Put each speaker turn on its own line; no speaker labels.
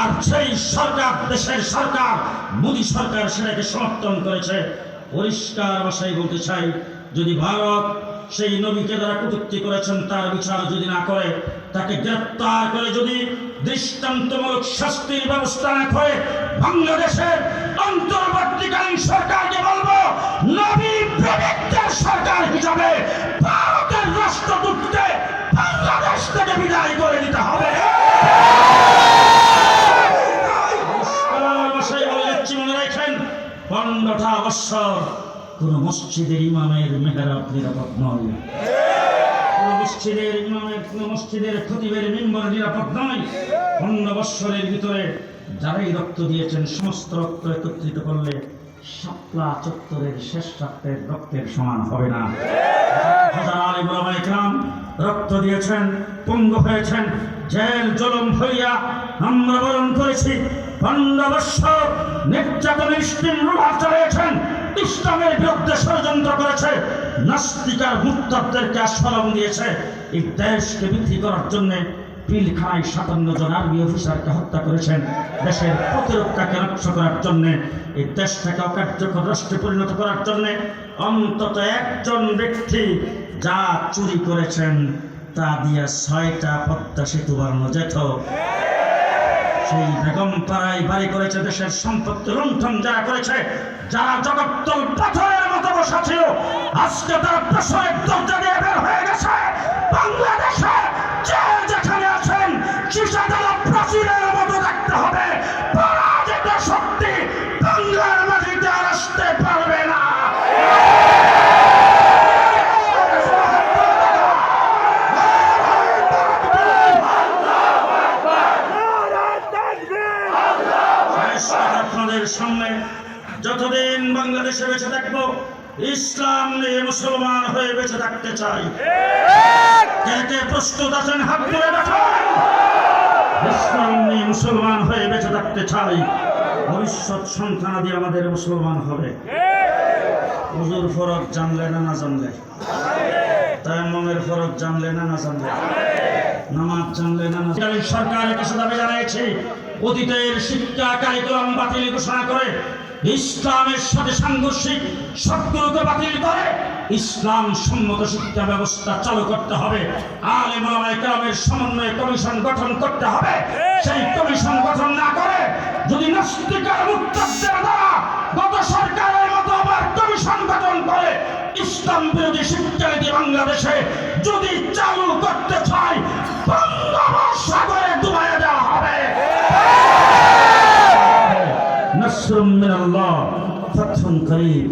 আর সেই সরকার, দেশের সরকার মোদী সরকার সেটাকে সমর্থন করেছে। পরিষ্কার ভাষায় বলতে চাই, যদি ভারত সেই নবীকে যারা কটূক্তি করেছেন তার বিচার যদি না করে, তাকে গ্রেপ্তার করে যদি দৃষ্টান্তমূলক শাস্তির ব্যবস্থা না করে, বাংলাদেশের অন্তর্বর্তীকালীন সরকারকে বলবো, নবী প্রেমিকদের সরকার হিসাবে ভারতের রাষ্ট্রদূতকে বাংলাদেশ থেকে বিদায় করে দিতে হবে। মনে রাখেন, 15টা বৎসর কোন মসজিদের ইমামের মেহরাব নিরাপদ নয়, কোন মসজিদের ইমামের, কোন মসজিদের খতিবের মিম্বর নিরাপদ নয়। 15 বৎসরের ভিতরে যারাই রক্ত দিয়েছেন, সমস্ত রক্ত একত্রিত করলে শাপলা চত্বরের শেষ রাত্রের রক্তের সমান হবে না। হাজার ওলামায়ে কেরাম রক্ত দিয়েছেন, পঙ্গু হয়েছেন, জেল জুলুম হইয়া আমরা বরণ করেছি। 15 বৎসর নির্যাতনের স্টিমরোলার চালিয়েছেন, ইসলামের বিরুদ্ধে ষড়যন্ত্র করেছে, নাস্তিকার মুরতাদদেরকে আস্ফালন দিয়েছে। এই দেশকে বিক্রি করার জন্য পিলখানায় 57 জন আর্মি অফিসারকে হত্যা করেছেন। দেশের প্রতিরক্ষাকে রক্ষা করার জন্য, এই দেশটাকে অকার্যকর রাষ্ট্রে পরিণত করার জন্য অন্তত একজন ব্যক্তি যা চুরি করেছেন তা দিয়ে 6টা পদ্মা সেতু বানানো যেত। সেই বেগমপাড়ায় বাড়ি করেছে, দেশের সম্পত্তি লুণ্ঠন যারা করেছে, যারা জগত্তল পাথরের মতো বসা ছিল, আজকে তারা প্রশ্নের দরজা দিয়ে বের হয়ে গেছে। বাংলাদেশে যে যেখানে আছেন, শিশাতলা প্রাচীরের মতো দেখতে হবে। পরাজিত শক্তি বাংলার মাটিতে আর আসতে পারবে না। আপনাদের সামনে যতদিন বাংলাদেশে বেঁচে থাকবো, ইসলাম নিয়ে মুসলমান হয়ে বেঁচে থাকতে চাই। কে কে প্রস্তুত আছেন হাত তুলে দেখান। ইসলাম নিয়ে মুসলমান হয়ে বেঁচে থাকতে চাই। ভবিষ্যৎ সন্তানাদি আমাদের মুসলমান হবে। হুজুর ফরজ জানলে না না জানলে, তায়াম্মুমের ফরজ জানলে না না জানলে, নামাজ জানলে না না। সরকারের কাছে দাবি জানিয়েছি, অতীতের শিক্ষা কারিকুলাম বাতিল ঘোষণা করে ইসলামের সাথে সাংঘর্ষিক সবগুলোকে বাতিল করে ইসলাম সম্মত শিক্ষা ব্যবস্থা চালু করতে হবে। আলেম ওলামায়ে কেরামের সমন্বয়ে কমিশন গঠন করতে হবে। সেই কমিশন গঠন না করে যদি নাস্তিকার মুরতাদদের দ্বারা গত সরকারের মতো আবার কমিশন গঠন করে ইসলাম বিরোধী শিক্ষানীতি বাংলাদেশে যদি চালু করতে চায়, বঙ্গোপসাগরে ডুবাইয়া দেওয়া হবে। نصر من الله فتح قريب